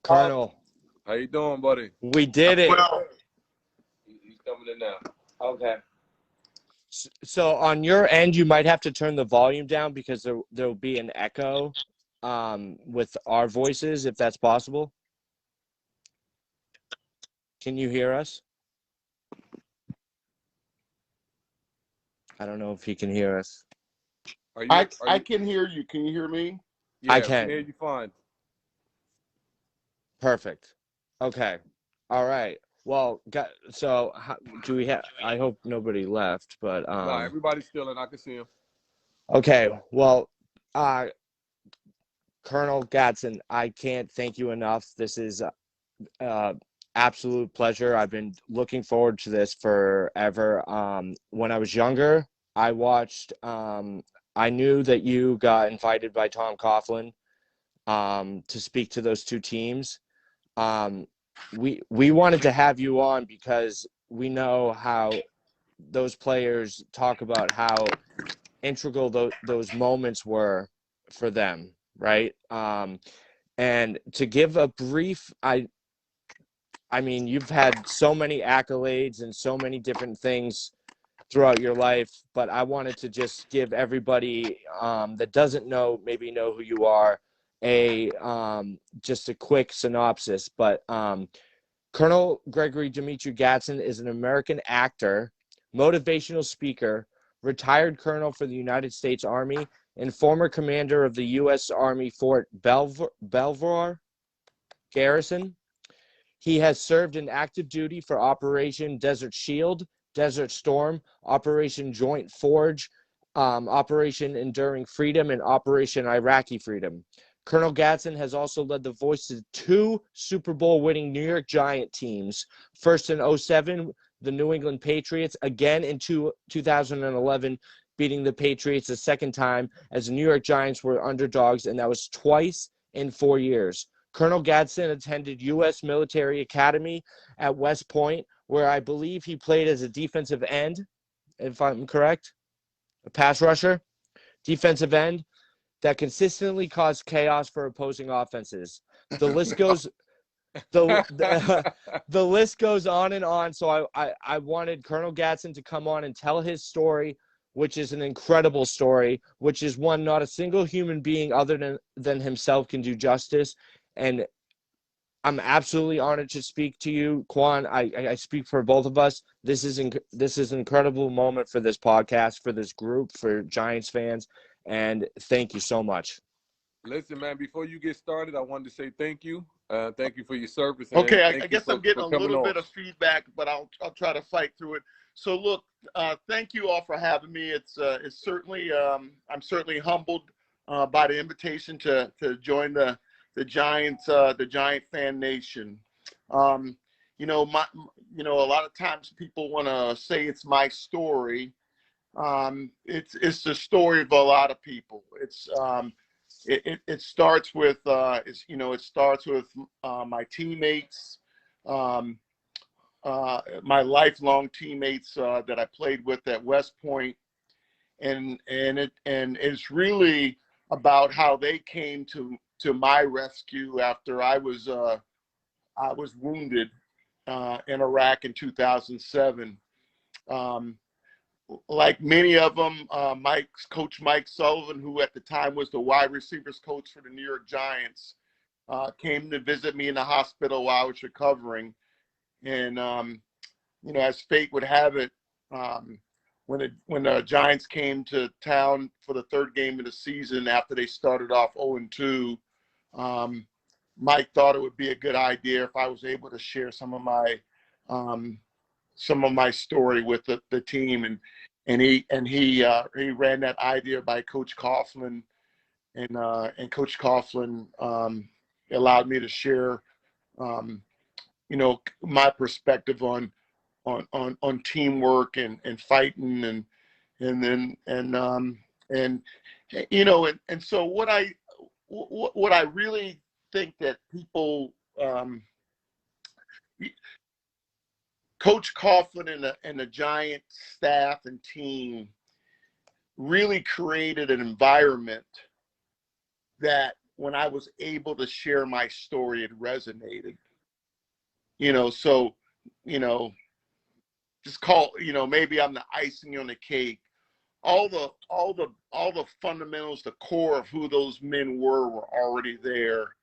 Colonel, How you doing, buddy? we did it. Well, He's coming in now. Okay. So on your end, you might have to turn the volume down because there'll be an echo with our voices, if that's possible. Can you hear us? I don't know if he can hear us. I can hear you. Can you hear me? Yeah, I can. hear you fine. Perfect. Okay. All right. Well, so do we have? I hope nobody left, but No, everybody's still in. I can see him. okay. Well, Colonel Gadson, I can't thank you enough. This is absolute pleasure. I've been looking forward to this forever. When I was younger, I watched. I knew that you got invited by Tom Coughlin to speak to those two teams. We wanted to have you on because we know how those players talk about how integral those moments were for them, right? And to give a brief, I mean, you've had so many accolades and so many different things throughout your life, but I wanted to just give everybody that doesn't maybe know who you are, just a quick synopsis. But Colonel Gregory Dimitri Gadson is an American actor, motivational speaker, retired colonel for the United States Army, and former commander of the US Army Fort Belvoir garrison. He has served in active duty for Operation Desert Shield, Desert Storm, Operation Joint Forge, Operation Enduring Freedom, and Operation Iraqi Freedom. Colonel Gadson has also led the voice to two Super Bowl winning New York Giant teams, first in 2007, the New England Patriots, again in 2011, beating the Patriots a second time as the New York Giants were underdogs, and that was twice in 4 years. Colonel Gadson attended U.S. Military Academy at West Point, where I believe he played as a defensive end, if I'm correct, a pass rusher, defensive end, that consistently caused chaos for opposing offenses. The list goes the list goes on and on. So I wanted Colonel Gadson to come on and tell his story, which is an incredible story, which is one not a single human being other than himself can do justice. And I'm absolutely honored to speak to you, Quan. I speak for both of us. This is an incredible moment for this podcast, for this group, for Giants fans, and thank you so much. Listen, man, before you get started, I wanted to say thank you. Thank you for your service. Okay, I guess I'm getting a little bit of feedback, but I'll try to fight through it. So look, thank you all for having me. It's certainly I'm certainly humbled by the invitation to join the Giants, the Giant fan nation. A lot of times people want to say it's my story. It's the story of a lot of people. It starts with my teammates, my lifelong teammates that I played with at West Point, and it's really about how they came to my rescue after I was wounded in Iraq in 2007. Like many of them, Coach Mike Sullivan, who at the time was the wide receivers coach for the New York Giants, came to visit me in the hospital while I was recovering. And, as fate would have it, when the Giants came to town for the third game of the season after they started off 0-2, Mike thought it would be a good idea if I was able to share some of my story with the team, and he ran that idea by Coach Coughlin, and Coach Coughlin allowed me to share my perspective on teamwork and fighting and so what I really think that people Coach Coughlin and the Giant staff and team really created an environment that when I was able to share my story, it resonated. You know, so, you know, just call, you know, maybe I'm the icing on the cake. All the fundamentals, the core of who those men were already there.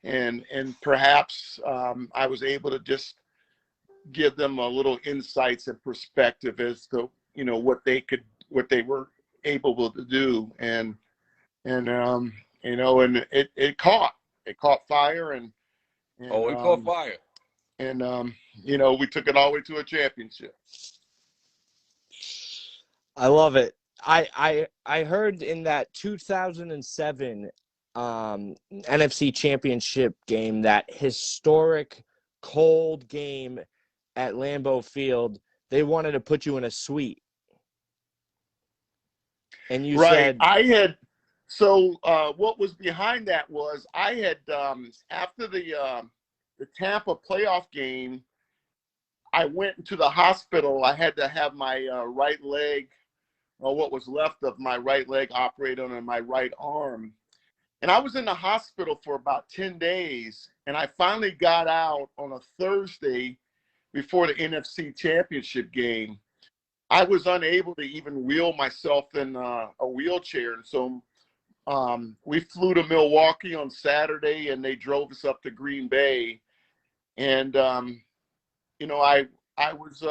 And perhaps I was able to just give them a little insights and perspective as to, you know, what they were able to do. And you know, and it caught fire, Oh, it caught fire. and you know, we took it all the way to a championship. I love it. I heard in that 2007 NFC Championship game, that historic cold game at Lambeau Field, they wanted to put you in a suite. And you Right. said, What was behind that was I had after the Tampa playoff game, I went into the hospital. I had to have my right leg, or what was left of my right leg, operated on my right arm. And I was in the hospital for about 10 days. And I finally got out on a Thursday before the NFC Championship game. I was unable to even wheel myself in a wheelchair. And so we flew to Milwaukee on Saturday, and they drove us up to Green Bay. And, you know, I was,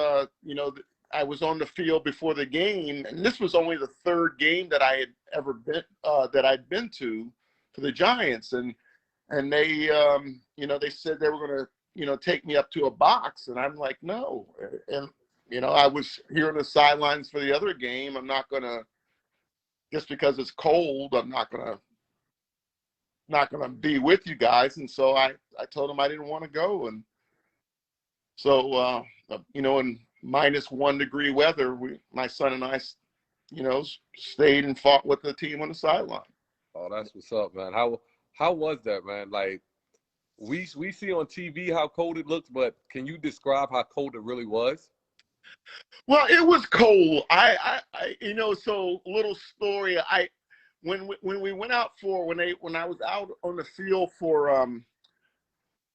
you know, I was on the field before the game, and this was only the third game that I had ever been, that I'd been to for the Giants. And they, you know, they said they were going to, you know, take me up to a box. And I'm like, no. And, you know, I was here on the sidelines for the other game. I'm not going to, just because it's cold, I'm not going to be with you guys. And so I told them I didn't want to go. And so, you know, in -1 degree weather, my son and I, you know, stayed and fought with the team on the sideline. Oh, that's what's up, man. How was that, man? Like, we see on TV how cold it looks, but can you describe how cold it really was? Well, it was cold. I you know, so little story. When we went out when I was out on the field for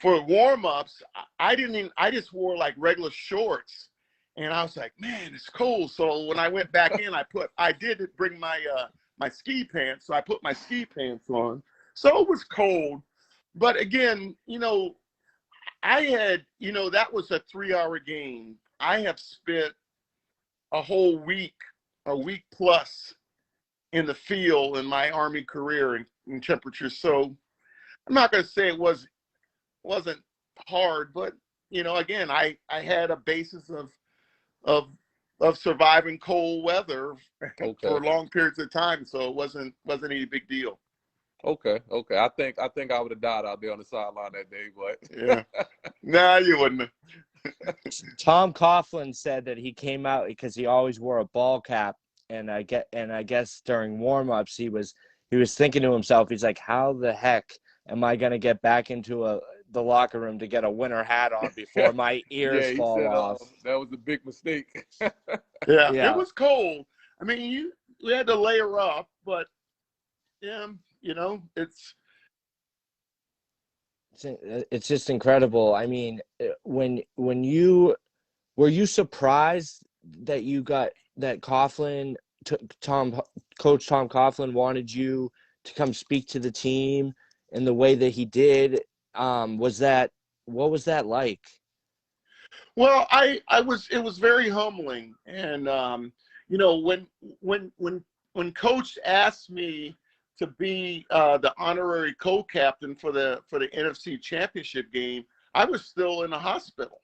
warm-ups, I just wore like regular shorts, and I was like, man, it's cold. So when I went back in, I did bring my my ski pants, so I put my ski pants on. So it was cold, but again, you know, I had, you know, that was a 3-hour game. I have spent a whole week, a week plus, in the field in my Army career in temperatures. So I'm not going to say it wasn't hard, but you know, again, I had a basis of surviving cold weather for long periods of time, so it wasn't any big deal. Okay. I think I would have died out there on the sideline that day, but yeah, nah, you wouldn't. Tom Coughlin said that he came out because he always wore a ball cap, and I guess during warm-ups he was thinking to himself, he's like, how the heck am I gonna get back into the locker room to get a winter hat on before my ears fall off? That was a big mistake. yeah, it was cold. I mean, we had to layer up, but yeah, you know, it's just incredible. I mean, when you were you surprised that you got that Coughlin, Coach Tom Coughlin wanted you to come speak to the team in the way that he did? What was that like? Well, it was very humbling. And you know, when Coach asked me to be the honorary co-captain for the NFC Championship game, I was still in the hospital.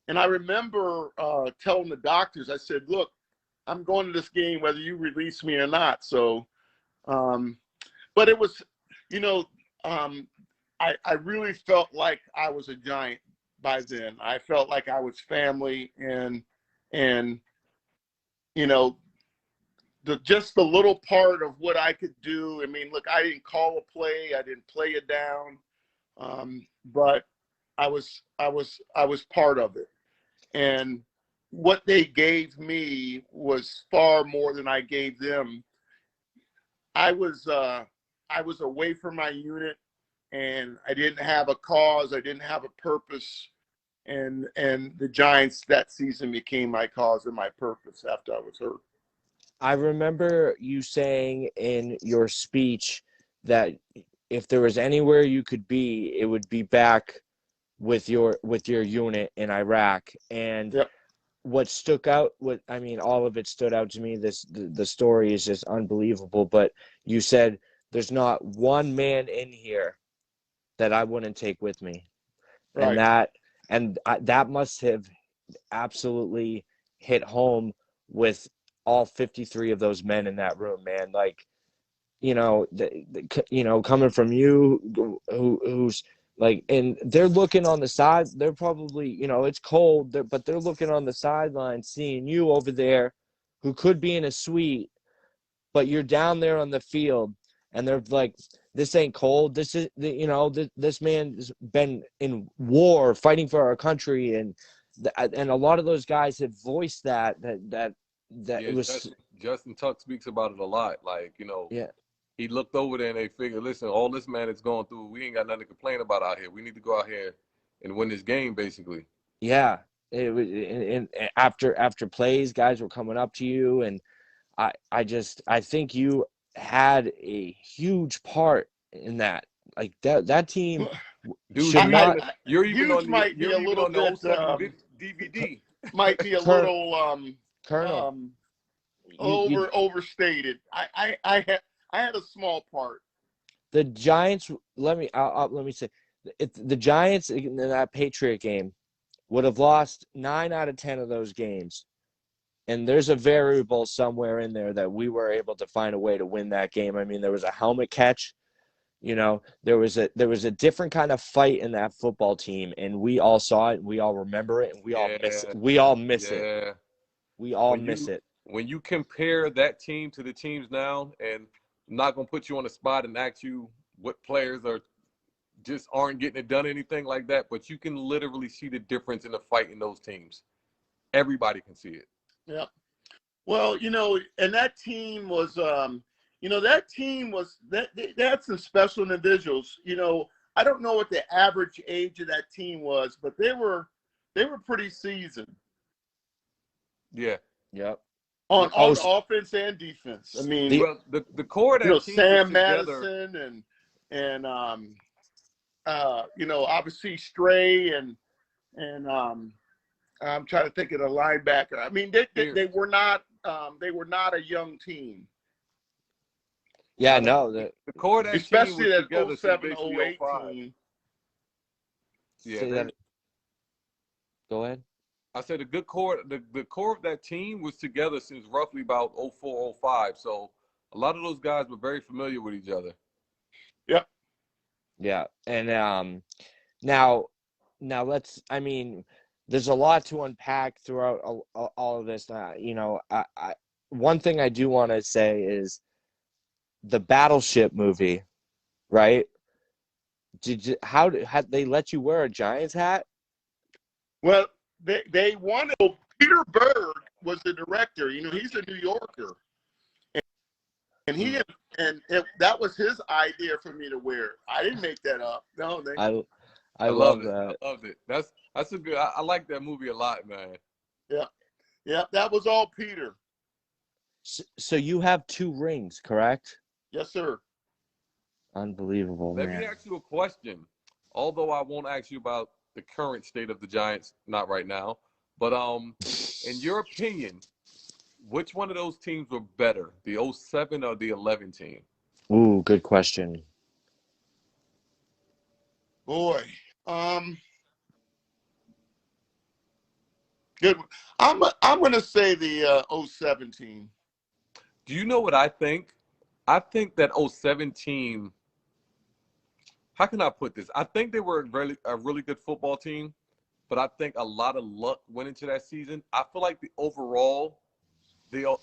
And I remember telling the doctors, I said, look, I'm going to this game whether you release me or not. So but it was, you know, I really felt like I was a Giant by then. I felt like I was family, and you know, just the little part of what I could do. I mean, look, I didn't call a play, I didn't play it down, but I was part of it, and what they gave me was far more than I gave them. I I was away from my unit, and I didn't have a cause. I didn't have a purpose. And the Giants that season became my cause and my purpose after I was hurt. I remember you saying in your speech that if there was anywhere you could be, it would be back with your unit in Iraq. And Yep. what stuck out, all of it stood out to me. The story is just unbelievable. But you said there's not one man in here that I wouldn't take with me, Right. and that must have absolutely hit home with all 53 of those men in that room, man. Like, coming from you, who's like, and they're looking on the side. They're probably, it's cold, but they're looking on the sideline, seeing you over there, who could be in a suite, but you're down there on the field, and they're like, this ain't cold. This is, this man's been in war fighting for our country, and a lot of those guys have voiced that it was. Justin Tuck speaks about it a lot. Like, Yeah. He looked over there and they figured, listen, all this man is going through, we ain't got nothing to complain about out here. We need to go out here and win this game, basically. Yeah. It was, and after plays, guys were coming up to you, and I think you had a huge part in that. Like that team. Dude, you're even on the DVD. Might be a little Colonel. Overstated. I had a small part. The Giants. Let me say, the Giants in that Patriot game would have lost 9 out of 10 of those games, and there's a variable somewhere in there that we were able to find a way to win that game. I mean, there was a helmet catch. There was a different kind of fight in that football team, and we all saw it, and we all remember it, and we all miss it. We all miss it. We all miss it. When you compare that team to the teams now, and I'm not gonna put you on the spot and ask you what players aren't getting it done, anything like that, but you can literally see the difference in the fight in those teams. Everybody can see it. Yeah. Well, and that team was that team was they had some special individuals. I don't know what the average age of that team was, but they were pretty seasoned. Yeah. Yep. On offense and defense. I mean, the core of that team, Sam Madison and obviously Stray and I'm trying to think of the linebacker. I mean, they were not a young team. Yeah, no, the core of that especially team that 07, 08 team. Yeah. Go ahead. I said the core of that team was together since roughly about 04, 05. So a lot of those guys were very familiar with each other. Yep. Yeah, and now there's a lot to unpack throughout all of this. One thing I do want to say is the Battleship movie, right? How they let you wear a Giants hat? Well, they wanted. Peter Berg was the director. He's a New Yorker, and that was his idea for me to wear. I didn't make that up. No, I love that. I loved it. That's a good. I like that movie a lot, man. Yeah. That was all Peter. So you have 2 rings, correct? Yes, sir. Unbelievable, man. Let me ask you a question. Although I won't ask you about the current state of the Giants, not right now. But in your opinion, which one of those teams were better, the 07 or the 11 team? Ooh, good question. Boy, good. I'm going to say the 07 team. Do you know what I think? I think that 07 team. How can I put this? I think they were a really good football team, but I think a lot of luck went into that season. I feel like the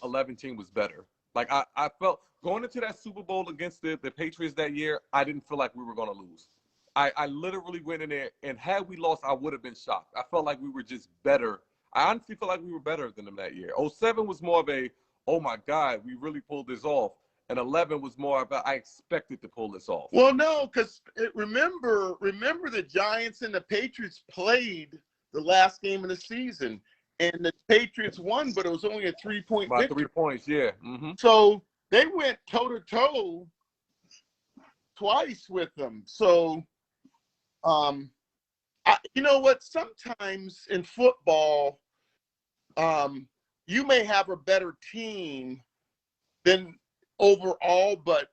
11 team was better. Like I felt going into that Super Bowl against the Patriots that year, I didn't feel like we were going to lose. I literally went in there, and had we lost, I would have been shocked. I felt like we were just better. I honestly feel like we were better than them that year. 07 was more of a, oh my God, we really pulled this off. and 11 was more about I expected to pull this off. Well, no, because remember the Giants and the Patriots played the last game of the season, and the Patriots won, but it was only a 3-point By victory. 3 points, yeah. Mm-hmm. So they went toe-to-toe twice with them. So, you know what? Sometimes in football, you may have a better team than overall, but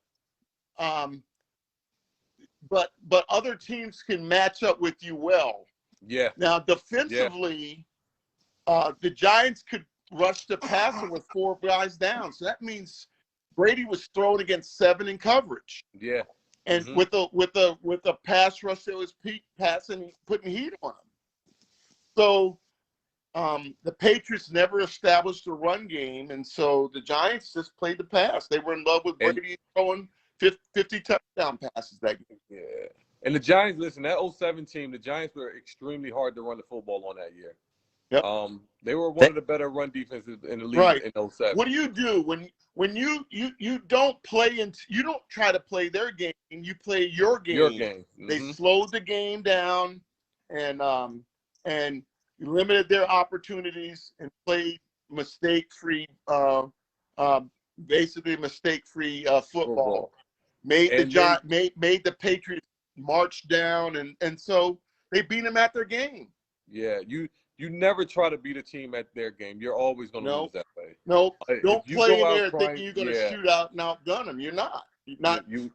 other teams can match up with you well. Yeah. Now, defensively, the Giants could rush the passer with 4 guys down. So that means Brady was thrown against 7 in coverage. Yeah. And with a pass rush that was passing, putting heat on him. So the Patriots never established a run game, and so the Giants just played the pass. They were in love with Brady throwing 50 touchdown passes that game. Yeah. And the Giants, listen, that 07 team, the Giants were extremely hard to run the football on that year. Yep. They were one of the better run defenses in the league in 07. What do you do when you don't play and you don't try to play their game, you play your game. Your game. Mm-hmm. They slowed the game down and limited their opportunities and played mistake-free, basically mistake-free football. Made the Patriots march down, and so they beat them at their game. Yeah, you never try to beat a team at their game. You're always going to lose that way. No, don't play in there thinking you're going to shoot out and outgun them. You're not.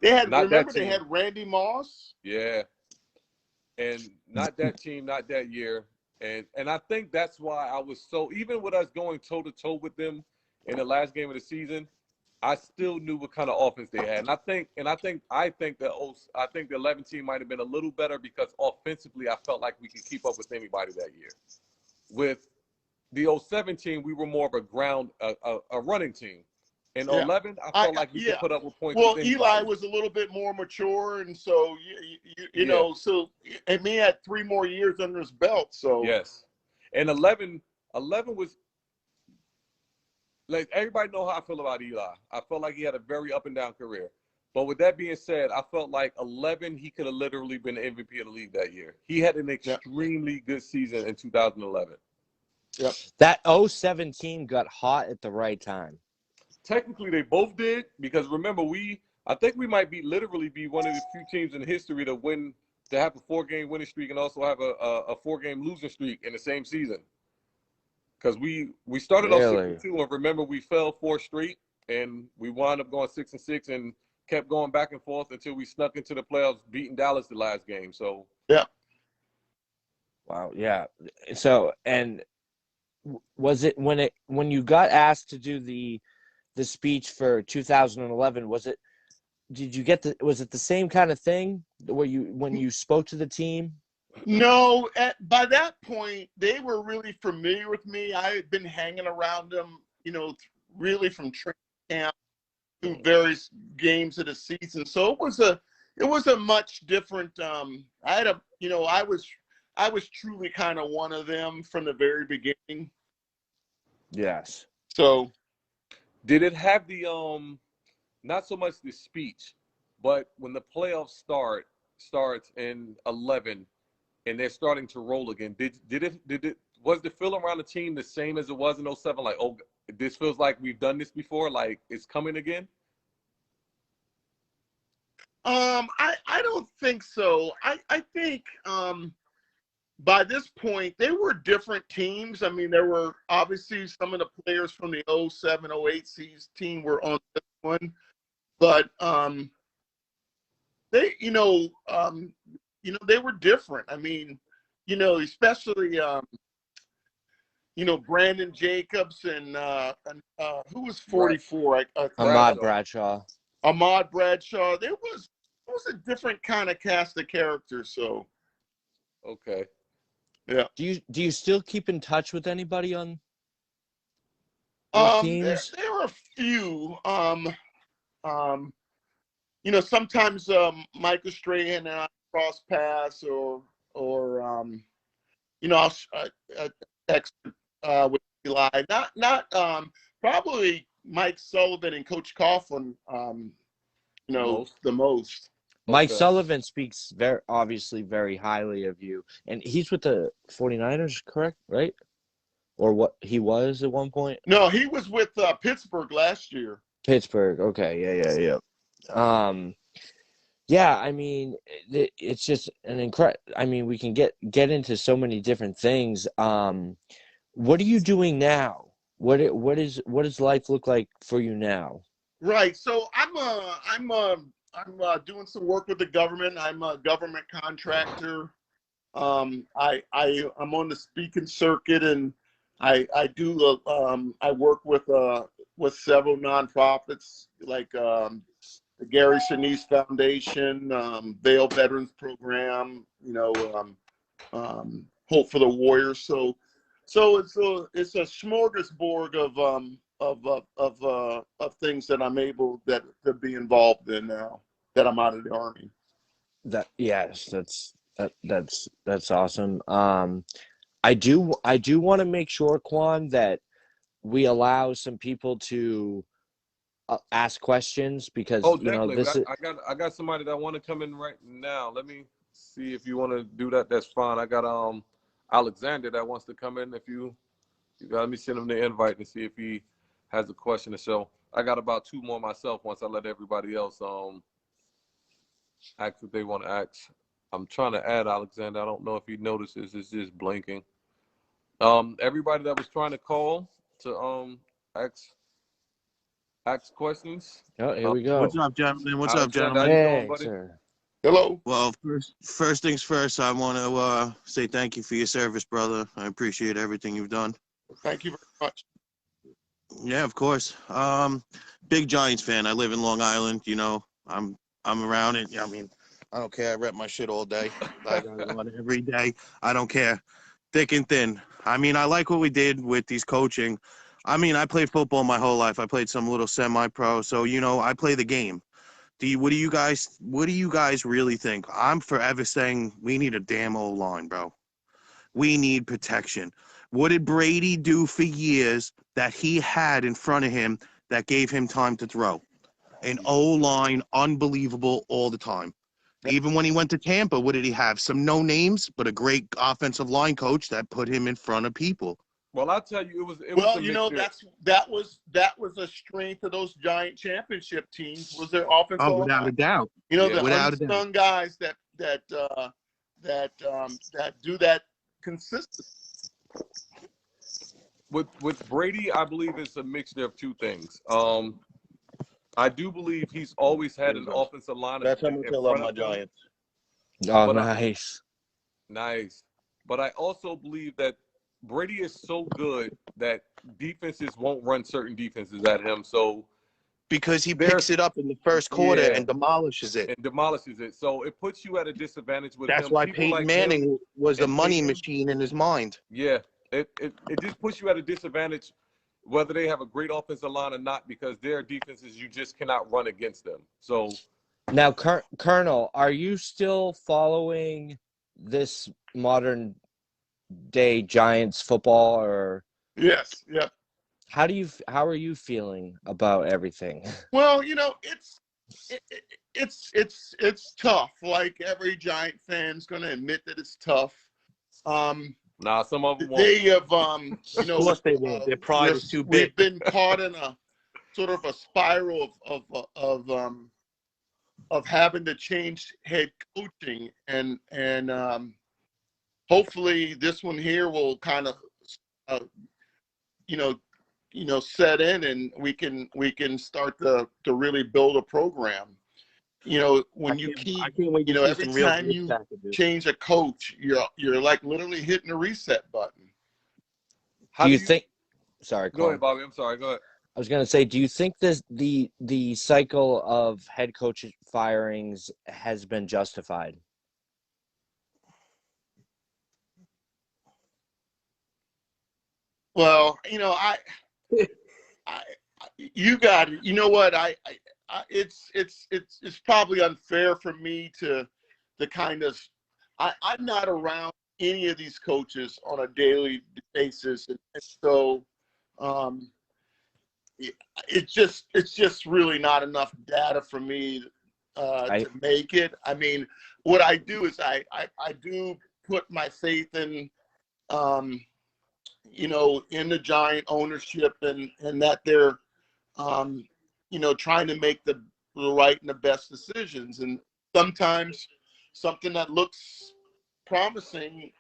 They had Randy Moss. Yeah, and not that team, not that year. And I think that's why I was so, even with us going toe-to-toe with them in the last game of the season, I still knew what kind of offense they had. And I think the 11 team might have been a little better because offensively I felt like we could keep up with anybody that year. With the 07 team, we were more of a running team. In 11, I felt like we could put up with points. Well, Eli was a little bit more mature, and so you know, and he had 3 more years under his belt. So yes, and 11 was like, everybody know how I feel about Eli. I felt like he had a very up and down career. But with that being said, I felt like 11, he could have literally been the MVP of the league that year. He had an extremely good season in 2011. Yep. That 07 team got hot at the right time. Technically, they both did, because remember, I think we might literally be one of the few teams in history to have a 4-game winning streak and also have a 4-game losing streak in the same season. Because we started off 6-2, and remember, we fell 4 straight, and we wound up going 6-6 and kept going back and forth until we snuck into the playoffs, beating Dallas the last game. So yeah. Wow. Yeah. So, and was it when you got asked to do the speech for 2011? Was it the same kind of thing when you spoke to the team? No, by that point they were really familiar with me. I had been hanging around them, you know, really from training camp to various games of the season. So it was a much different. I was truly kind of one of them from the very beginning. Yes. So, did it have the not so much the speech, but when the playoffs starts in 11 and they're starting to roll again, was the feel around the team the same as it was in 07? Like, oh, this feels like we've done this before, like it's coming again? I don't think so. I think by this point they were different teams. I mean, there were obviously some of the players from the 07, 08 season team were on this one, but they, they were different. I mean, especially Brandon Jacobs and who was 44? Ahmad Bradshaw. Ahmad Bradshaw. It was a different kind of cast of characters. So, okay, yeah. Do you still keep in touch with anybody on teams? There are a few. Sometimes Michael Strahan and I cross paths, or I'll text with Eli. Not probably Mike Sullivan and Coach Coughlin, the most. Mike Okay. Sullivan speaks obviously very highly of you, and he's with the 49ers, correct? Right? Or what he was at one point? No, he was with Pittsburgh last year. Pittsburgh. Okay. Yeah. Yeah, I mean, it's just an incredible. I mean, we can get into so many different things. What are you doing now? What does life look like for you now? Right. So I'm doing some work with the government. I'm a government contractor. I'm on the speaking circuit, and I work with several nonprofits like the Garrison Foundation, Vail Veterans Program, Hope for the Warriors. So it's a smorgasbord of things that I'm able to be involved in now that I'm out of the Army. That's awesome. I do want to make sure, Quan, that we allow some people to ask questions because definitely. this is. I got somebody that want to come in right now. Let me see if you want to do that. That's fine. I got Alexander that wants to come in. If you let me send him the invite and see if he has a question to show. I got about 2 more myself once I let everybody else ask what they want to ask. I'm trying to add Alexander. I don't know if he notices. It's just blinking. Everybody that was trying to call to ask questions. Oh, here we go. What's up, gentlemen? What's up, Alexander, gentlemen? how you doing, buddy? Sir. Hello. Well, first things first, I want to say thank you for your service, brother. I appreciate everything you've done. Thank you very much. Yeah, of course. Big Giants fan. I live in Long Island. I'm around it. I mean, I don't care. I rep my shit all day. I got it on every day. I don't care. Thick and thin. I mean, I like what we did with these coaching. I mean, I played football my whole life. I played some little semi-pro, so I play the game. What do you guys really think? I'm forever saying we need a damn O-line, bro. We need protection. What did Brady do for years that he had in front of him that gave him time to throw? An O-line, unbelievable all the time. Even when he went to Tampa, what did he have? Some no names, but a great offensive line coach that put him in front of people. Well, I'll tell you, it was that was a strength of those Giant championship teams was their offensive line. Without a doubt. The unsung guys that do that consistently. With Brady, I believe it's a mixture of 2 things. I do believe he's always had an offensive line. That's how much I love my Giants. Oh, nice. Nice. But I also believe that Brady is so good that defenses won't run certain defenses at him. So because he picks it up in the first quarter and demolishes it. So it puts you at a disadvantage with That's him. why People Peyton like Manning was a money Peyton, machine in his mind. Yeah. It just puts you at a disadvantage whether they have a great offensive line or not, because their defenses, you just cannot run against them. So now, Colonel, are you still following this modern day Giants football, or? Yes. Yeah. How are you feeling about everything? Well, it's tough. Like every Giant fan's going to admit that it's tough. some of them won't. They have, Of course they won't. Their pride is too big. We've been caught in a sort of a spiral of having to change head coaching, and hopefully this one here will kind of, set in, and we can start to really build a program. When you keep, every time you change a coach, you're like literally hitting a reset button. Do you think? Sorry, go ahead, Bobby. I'm sorry. Go ahead. I was going to say, do you think the cycle of head coach firings has been justified? Well, you got it. You know what? It's probably unfair for me to kind of. I'm not around any of these coaches on a daily basis, and so it's just really not enough data for me to make it. I mean, what I do is I do put my faith in, you know, in the Giant ownership and that they're, you know, trying to make the right and the best decisions. And sometimes something that looks promising,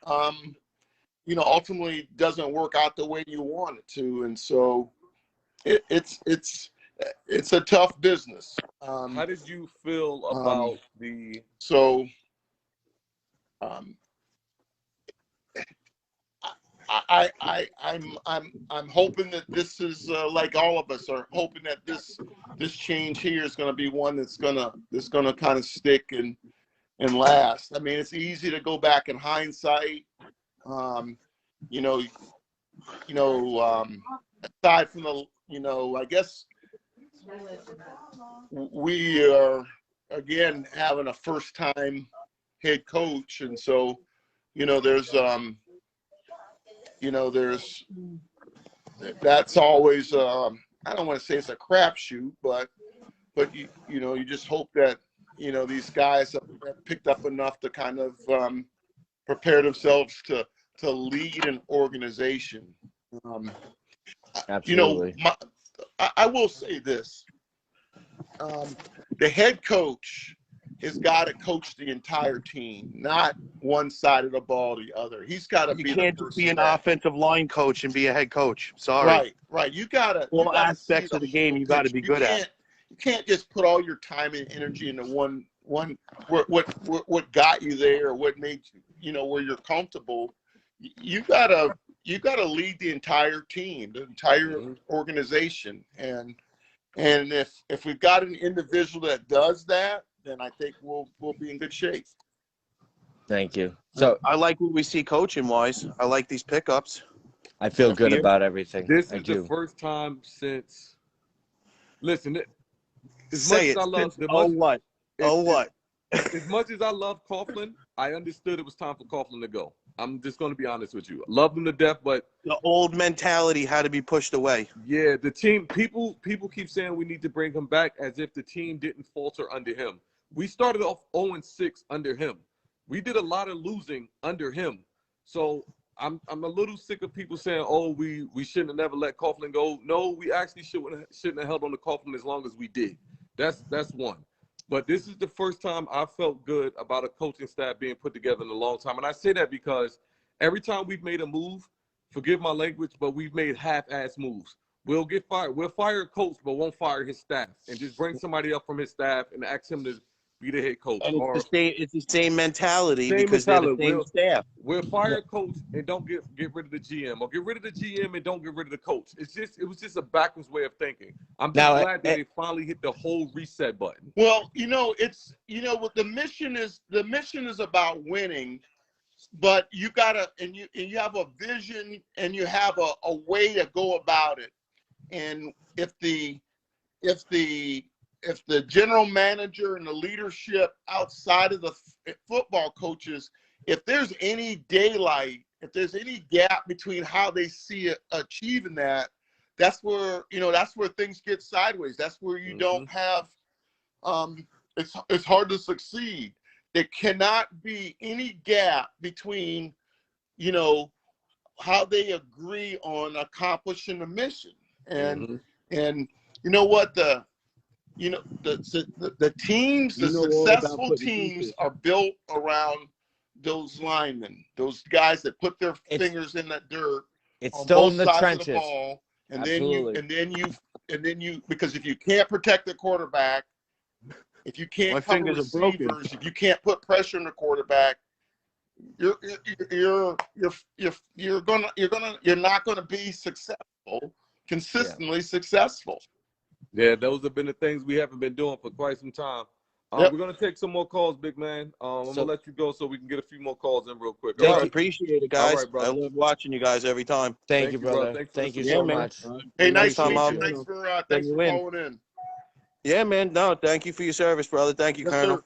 you know, ultimately doesn't work out the way you want it to. And so it's a tough business. How did you feel about the? So, I'm hoping that this is like all of us are hoping that this change here is going to be one that's gonna kind of stick and last. I mean, it's easy to go back in hindsight. You know, aside from the, you know, I guess we are again having a first time head coach, and so, you know, there's that's always I don't want to say it's a crapshoot, but you know, you just hope that, you know, these guys have picked up enough to kind of prepare themselves to lead an organization. Absolutely. You know, I will say this: the head coach has got to coach the entire team, not one side of the ball, the other. He's got to be. You can't just be an offensive line coach and be a head coach. Sorry. Right. You gotta all aspects of the game. You got to be good at. You can't just put all your time and energy into one. What got you there, or what made you, you know, where you're comfortable. You gotta lead the entire team, the entire organization, and if we've got an individual that does that, then I think we'll be in good shape. Thank you. So I like what we see coaching wise. I like these pickups. I feel good about everything. This is the first time since. Listen, as much as I love what? As much as I love Coughlin, I understood it was time for Coughlin to go. I'm just going to be honest with you. I love him to death, but the old mentality had to be pushed away. Yeah, the team, people keep saying we need to bring him back as if the team didn't falter under him. We started off 0-6 under him. We did a lot of losing under him. So I'm a little sick of people saying, oh, we shouldn't have never let Coughlin go. No, we actually shouldn't have held on to Coughlin as long as we did. That's one. But this is the first time I felt good about a coaching staff being put together in a long time. And I say that because every time we've made a move, forgive my language, but we've made half-ass moves. We'll get fired. We'll fire a coach, but won't fire his staff, and just bring somebody up from his staff and ask him to be the head coach. And it's the same mentality because they're the same staff. We'll fire a coach and don't get rid of the GM, or get rid of the GM and don't get rid of the coach. It was just a backwards way of thinking. I'm just glad that they finally hit the whole reset button. Well, what the mission is about winning, but you gotta and you have a vision and you have a way to go about it. And if the general manager and the leadership outside of the football coaches, if there's any daylight, if there's any gap between how they see achieving that, that's where things get sideways. That's where you don't have, it's hard to succeed. There cannot be any gap between, how they agree on accomplishing the mission. And you know what, the teams, the successful teams are built around those linemen, those guys that put their fingers in that dirt. It's still in the trenches. The ball, and Absolutely. then you, because if you can't protect the quarterback, if you can't cover receivers, if you can't put pressure on the quarterback, you're not gonna be successful, consistently successful. Yeah, those have been the things we haven't been doing for quite some time. We're going to take some more calls, big man. I'm going to let you go so we can get a few more calls in real quick. I appreciate it, guys. Right, I love watching you guys every time. Thank you, brother. Thank you so much. Hey, nice to meet you. Thanks for calling in. Yeah, man. No, thank you for your service, brother. Thank you, Colonel. Sir.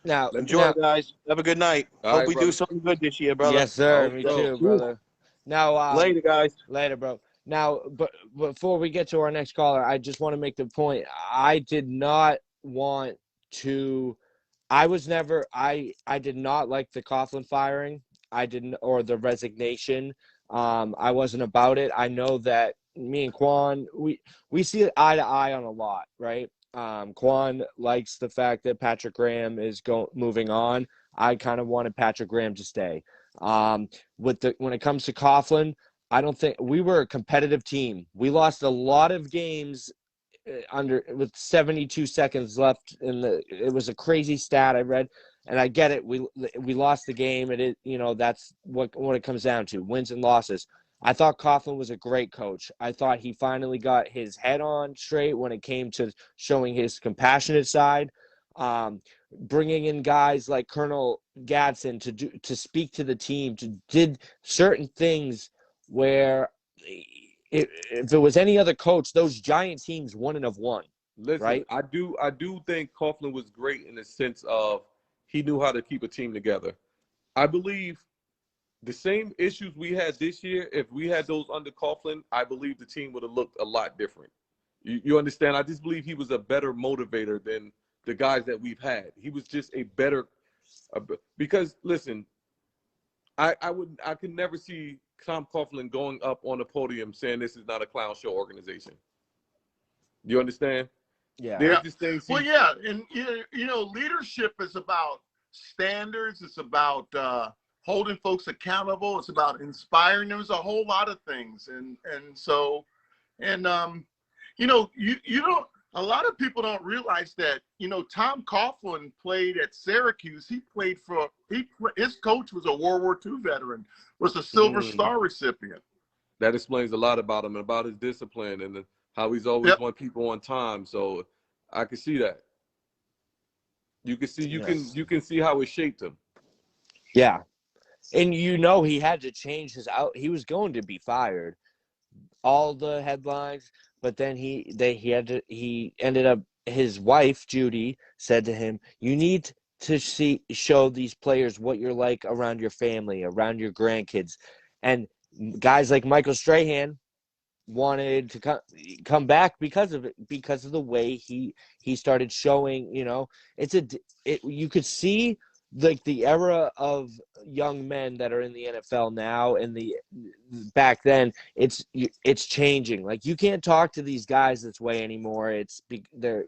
Now, enjoy, guys. Have a good night. Hope we do something good this year, brother. Yes, sir. Me too, brother. Now, later, guys. Later, bro. Now, but before we get to our next caller, I just want to make the point. I did not want to. I was never. I did not like the Coughlin firing. I didn't, or the resignation. I wasn't about it. I know that me and Quan, we see eye to eye on a lot, right? Quan likes the fact that Patrick Graham is moving on. I kind of wanted Patrick Graham to stay. When it comes to Coughlin, I don't think we were a competitive team. We lost a lot of games with 72 seconds left it was a crazy stat I read, and I get it. We lost the game, and that's what it comes down to, wins and losses. I thought Coughlin was a great coach. I thought he finally got his head on straight when it came to showing his compassionate side. Bringing in guys like Colonel Gadson to speak to the team, did certain things where if it was any other coach, those Giant teams wouldn't have won. Listen, right? I do think Coughlin was great in the sense of he knew how to keep a team together. I believe the same issues we had this year, if we had those under Coughlin, I believe the team would have looked a lot different. You understand? I just believe he was a better motivator than the guys that we've had. He was just a better because listen, I could never see Tom Coughlin going up on the podium saying this is not a clown show organization. You understand? Yeah. There's just things. Well, yeah, and leadership is about standards. It's about holding folks accountable. It's about inspiring. There's a whole lot of things, and you don't. A lot of people don't realize that Tom Coughlin played at Syracuse. His coach was a World War II veteran, was a Silver Star recipient. That explains a lot about him and about his discipline and how he's always want people on time. So I can see that. You can see how it shaped him. Yeah. And he had to change he was going to be fired. All the headlines, but then he ended up, his wife Judy said to him, you need to show these players what you're like around your family, around your grandkids. And guys like Michael Strahan wanted to come back because of it, because of the way he started showing. You could see like the era of young men that are in the NFL now and back then, it's changing. Like, you can't talk to these guys this way anymore. They're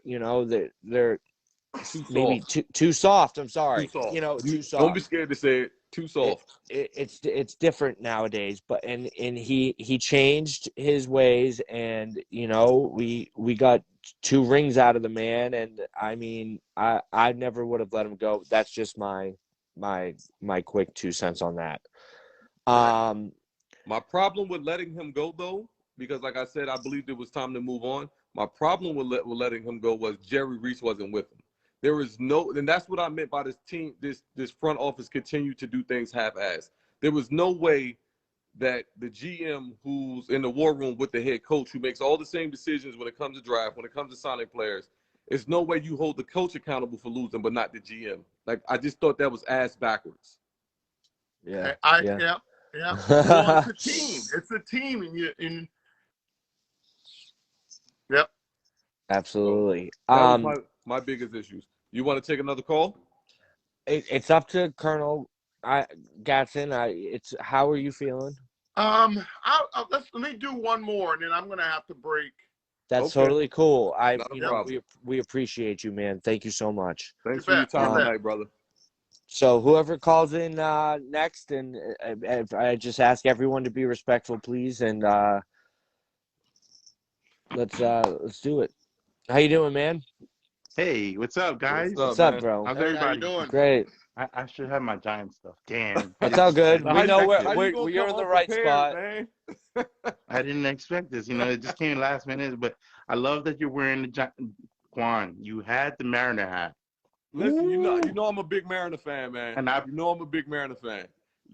maybe too soft. I'm sorry. Too soft. Don't be scared to say it. Too soft. It's different nowadays, but and he changed his ways, and we got 2 rings out of the man, and I mean I never would have let him go. That's just my quick 2 cents on that. My problem with letting him go, though, because like I said, I believed it was time to move on. My problem with letting him go was Jerry Reese wasn't with him. There is and that's what I meant by this team, this front office continue to do things half-assed. There was no way that the GM who's in the war room with the head coach, who makes all the same decisions when it comes to draft, when it comes to signing players, there's no way you hold the coach accountable for losing, but not the GM. Like, I just thought that was ass backwards. Yeah. Yeah. Well, it's a team. It's a team, and yep. Absolutely. That was my biggest issues. You want to take another call? It's up to Colonel Gadson. How are you feeling? Let me do one more, and then I'm gonna have to break. That's totally cool. We appreciate you, man. Thank you so much. Thanks for your time tonight, brother. So whoever calls in next, and I just ask everyone to be respectful, please, and let's do it. How you doing, man? Hey, what's up, guys? What's up, bro? How's everybody? How you doing? Great. I should have my Giant stuff. Damn. It's all good. We know you're in the right spot. Man? I didn't expect this. It just came last minute. But I love that you're wearing the Quan. You had the Mariner hat. Listen, you know I'm a big Mariner fan, man. And I'm a big Mariner fan.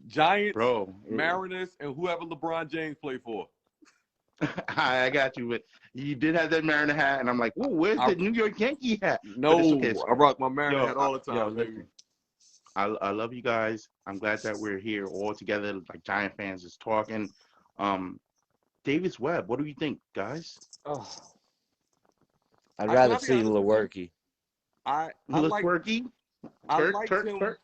Giants, bro, Mariners, and whoever LeBron James played for. I got you, but you did have that Mariner hat, and I'm like, "Whoa, where's the New York Yankee hat?" No, I rock my Mariner hat all the time. Listen, I love you guys. I'm glad that we're here all together, like Giant fans, just talking. Davis Webb. What do you think, guys? Oh, I'd Can rather I be see honest with you? Lewerke. I Look, like Twerky. I Turk, liked Turk, him. Turk.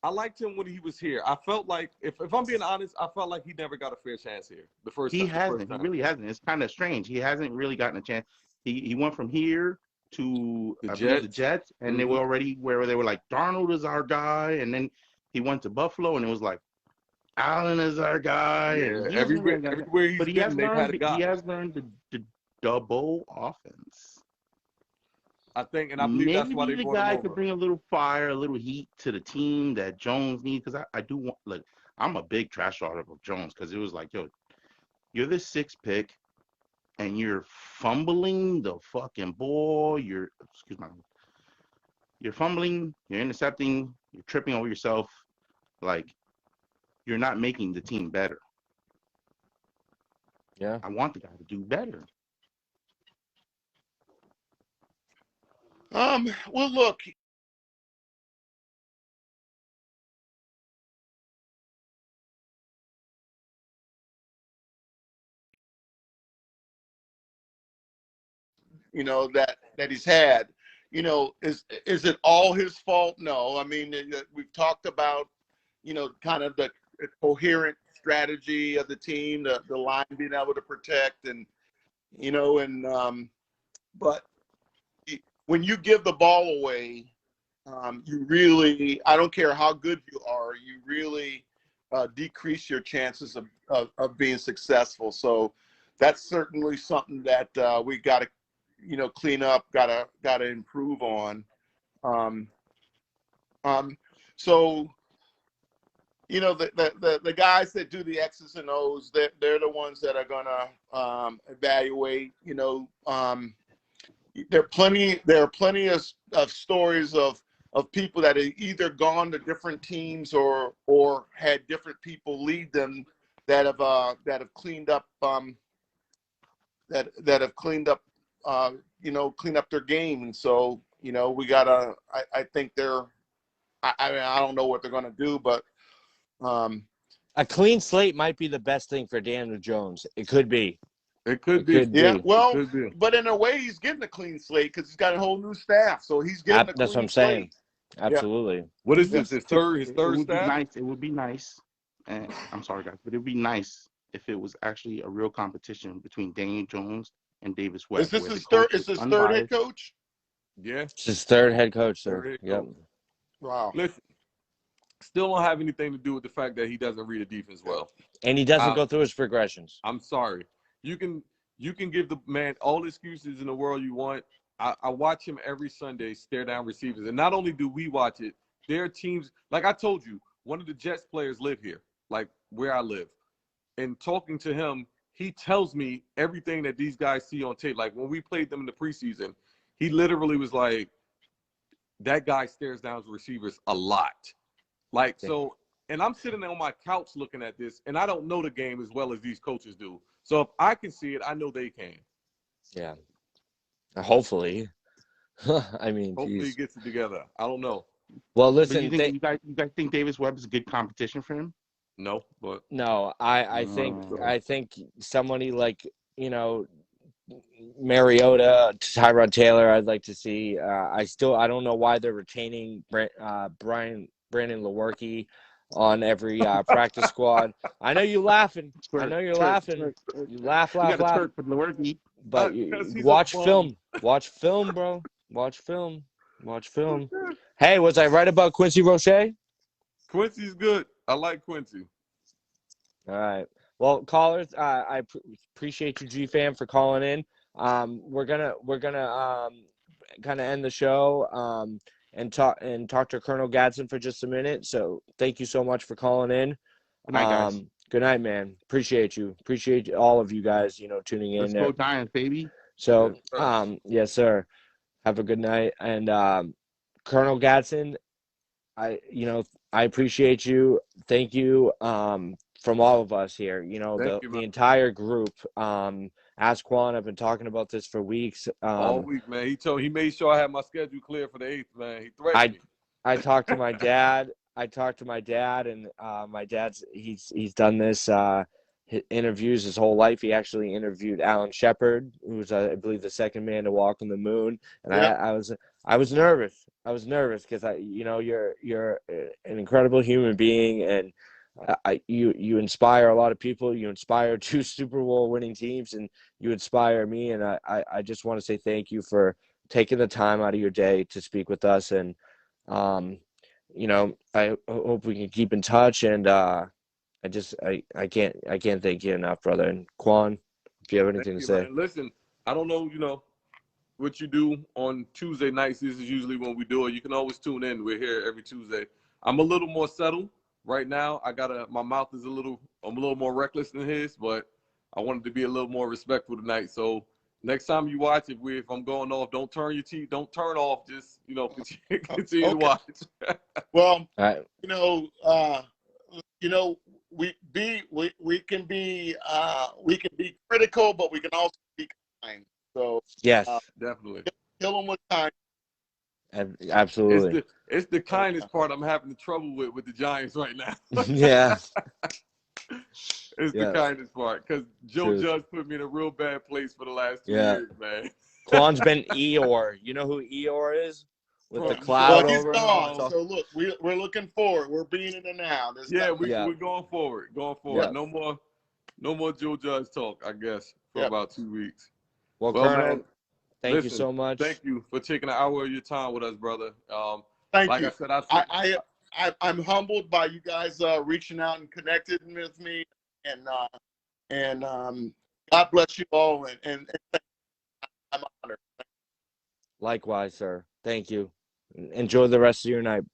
I liked him when he was here. I felt like, if I'm being honest, I felt like he never got a fair chance here the first He time. hasn't. He really hasn't. It's kind of strange. He hasn't really gotten a chance. He went from here to, The I believe, the Jets. Jets, and they were already where they were like, Darnold is our guy, and then he went to Buffalo, and it was like, Allen is our guy, Yeah, and he hasn't everywhere really got it. everywhere he's But he has been, they've had a learned. He guy. has learned the double offense. I think, and I believe that's why Maybe they the brought him guy over. could bring a little fire, a little heat to the team that Jones needs. Because I do want, look, I'm a big trash talker of Jones because it was like, yo, you're the sixth pick and you're fumbling the fucking ball. Excuse me, you're fumbling, you're intercepting, you're tripping over yourself. Like, you're not making the team better. Yeah. I want the guy to do better. Well, look, that he's had. Is it all his fault? No. I mean, we've talked about, kind of the coherent strategy of the team, the line being able to protect, and but when you give the ball away, you really, I don't care how good you are, you really decrease your chances of being successful. So that's certainly something that we got to, clean up, gotta improve on. Um, so the guys that do the X's and O's, they're the ones that are gonna evaluate. There are plenty of stories of people that have either gone to different teams or had different people lead them that have cleaned up that have cleaned up clean up their game. And so we gotta, I think I mean, I don't know what they're gonna do, but A clean slate might be the best thing for Daniel Jones. It could be. It could It be. yeah, be. well, Could be. but in a way he's getting a clean slate because he's got a whole new staff, so he's getting a That's what clean I'm saying. slate. Absolutely. What is Yeah. this? His third It third would be staff? nice. It would be nice. And I'm sorry, guys, but it would be nice if it was actually a real competition between Daniel Jones and Davis Webb. Is this where the his coach third? Is was his third head unbiased. coach? Yeah. It's his third head coach, sir. Third head Yep. coach. Wow. Listen, still don't have anything to do with the fact that he doesn't read a defense well. And he doesn't go through his progressions. I'm sorry. You can give the man all the excuses in the world you want. I watch him every Sunday stare down receivers. And not only do we watch it, their teams, like I told you, one of the Jets players live here, like where I live. And talking to him, he tells me everything that these guys see on tape. Like when we played them in the preseason, he literally was like, that guy stares down receivers a lot. Like, so, and I'm sitting there on my couch looking at this, and I don't know the game as well as these coaches do. So if I can see it, I know they can. Yeah. Hopefully. I mean, Hopefully geez. he gets it together. I don't know. Well, But listen. you guys think Davis Webb is a good competition for him? No, but No, I think somebody like, Mariota, Tyrod Taylor, I'd like to see. I don't know why they're retaining Brandon Lewerke on every practice squad. I know you're laughing. I know you're laughing. You laugh. We got a twerk for Lewerke. But watch film. Watch film, bro. Watch film. Watch film. Hey, was I right about Quincy Roche? Quincy's good. I like Quincy. All right. Well, callers, I appreciate you, G-Fam, for calling in. We're gonna kind of end the show and talk to Colonel Gadson for just a minute. So thank you so much for calling in. Good night, guys. Good night, man. Appreciate you. Appreciate all of you guys, tuning in. Let's go Giants, baby. So, yes, sir. Have a good night. And Colonel Gadson, I appreciate you. Thank you from all of us here. The entire group. Ask Quan. I've been talking about this for weeks. All week, man. He made sure I had my schedule clear for the 8th, man. He threatened me. I talked to my dad. And my dad's he's done this interviews his whole life. He actually interviewed Alan Shepard, who was, I believe, the second man to walk on the moon. And Yep. I was nervous. I was nervous because you're an incredible human being, and you inspire a lot of people. You inspire 2 Super Bowl winning teams, and you inspire me. And I just want to say thank you for taking the time out of your day to speak with us. And I hope we can keep in touch. And I can't thank you enough, brother. And Quan, if you have anything to say. Man. Listen, I don't know, what you do on Tuesday nights. This is usually when we do it. You can always tune in. We're here every Tuesday. I'm a little more settled right now. My mouth is I'm a little more reckless than his, but I wanted to be a little more respectful tonight. So next time you watch it, if I'm going off, don't turn off. Just, continue to watch. Well, All right. We can be critical, but we can also be kind. So Yes, Definitely. kill them with time. absolutely. It's the kindness part I'm having the trouble with the Giants right now. Yeah. It's the kindness part, because Joe Truth. Judge put me in a real bad place for the last 2 Yeah. years, man. Quan's been Eeyore. You know who Eeyore is? With the Well, cloud Well, he's over gone. him. So look, we're looking forward. We're being in the now. We're going forward. Yeah. No more Joe Judge talk, I guess, for about 2 weeks. Well, Well, Colonel, man, thank you so much. Thank you for taking an hour of your time with us, brother. Thank like you. I said, I'm humbled by you guys reaching out and connecting with me, and God bless you all, and I'm honored. Likewise, sir. Thank you. Enjoy the rest of your night.